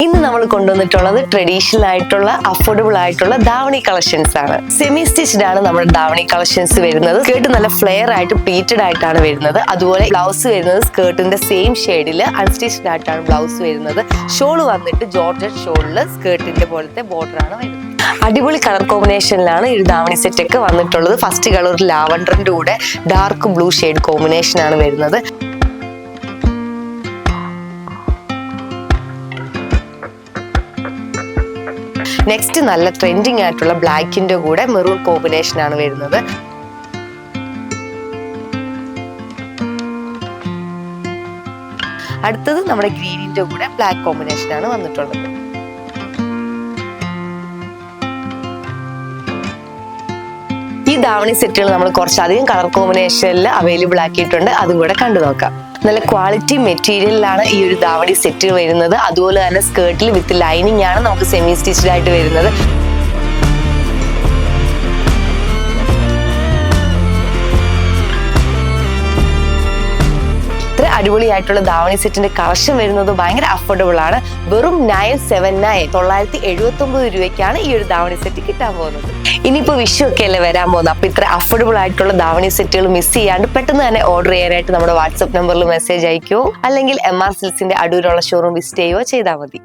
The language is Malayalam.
ഇന്ന് നമ്മൾ കൊണ്ടുവന്നിട്ടുള്ളത് ട്രഡീഷണൽ ആയിട്ടുള്ള അഫോർഡബിൾ ആയിട്ടുള്ള ധാവണി കളക്ഷൻസ് ആണ്. സെമി സ്റ്റിച്ച്ഡ് ആണ് നമ്മുടെ ധാവണി കളക്ഷൻസ് വരുന്നത്. സ്കേർട്ട് നല്ല ഫ്ലെയർ ആയിട്ട് പ്ലീറ്റഡ് ആയിട്ടാണ് വരുന്നത്. അതുപോലെ ബ്ലൗസ് വരുന്നത് സ്കേർട്ടിന്റെ സെയിം ഷെയ്ഡിൽ അൺസ്റ്റിച്ച്ഡ് ആയിട്ടാണ് ബ്ലൗസ് വരുന്നത്. ഷോൾ വന്നിട്ട് ജോർജറ്റ് ഷോളിൽ സ്കേർട്ടിന്റെ പോലത്തെ ബോർഡർ ആണ് വരുന്നത്. അടിപൊളി കളർ കോമ്പിനേഷനിലാണ് ഈ ധാവണി സെറ്റ് ഒക്കെ വന്നിട്ടുള്ളത്. ഫസ്റ്റ് കളർ ലാവൻഡറിന്റെ കൂടെ ഡാർക്ക് ബ്ലൂ ഷെയ്ഡ് കോമ്പിനേഷൻ ആണ് വരുന്നത്. നെക്സ്റ്റ് നല്ല ട്രെൻഡിങ് ആയിട്ടുള്ള ബ്ലാക്കിന്റെ കൂടെ മെറൂൺ കോമ്പിനേഷൻ ആണ് വരുന്നത്. അടുത്തത് നമ്മുടെ ഗ്രീനിന്റെ കൂടെ ബ്ലാക്ക് കോമ്പിനേഷൻ ആണ് വന്നിട്ടുള്ളത്. ഈ ധാവണി സെറ്റുകൾ നമ്മൾ കുറച്ചധികം കളർ കോമ്പിനേഷനിൽ അവൈലബിൾ ആക്കിയിട്ടുണ്ട്. അതും കൂടെ കണ്ടു നോക്കാം. നല്ല ക്വാളിറ്റി മെറ്റീരിയലിലാണ് ഈ ഒരു ധാവണി സെറ്റ് വരുന്നത്. അതുപോലെ തന്നെ സ്കേർട്ടിൽ വിത്ത് ലൈനിങ് ആണ് നമുക്ക് സെമി സ്റ്റിച്ച്ഡ് ആയിട്ട് വരുന്നത്. ഇത്ര അടിപൊളിയായിട്ടുള്ള ധാവണി സെറ്റിന്റെ കളക്ഷൻ വരുന്നത് ഭയങ്കര അഫോർഡബിൾ ആണ്. വെറും 979 രൂപയ്ക്കാണ് ഈ ഒരു ധാവണി സെറ്റ് കിട്ടാൻ പോകുന്നത്. ഇനിയിപ്പോ വിഷു ഒക്കെ അല്ലേ വരാൻ പോകുന്നത്. അപ്പൊ ഇത്ര അഫോർഡബിൾ ആയിട്ടുള്ള ധാവണി സെറ്റുകൾ മിസ് ചെയ്യാണ്ട് പെട്ടെന്ന് തന്നെ ഓർഡർ ചെയ്യാനായിട്ട് നമ്മുടെ വാട്സ്ആപ്പ് നമ്പറിൽ മെസ്സേജ് അയക്കുകയോ അല്ലെങ്കിൽ MR സിൽക്സിന്റെ അടൂരുള്ള ഷോറൂം വിസിറ്റ് ചെയ്യുകയോ ചെയ്താൽ മതി.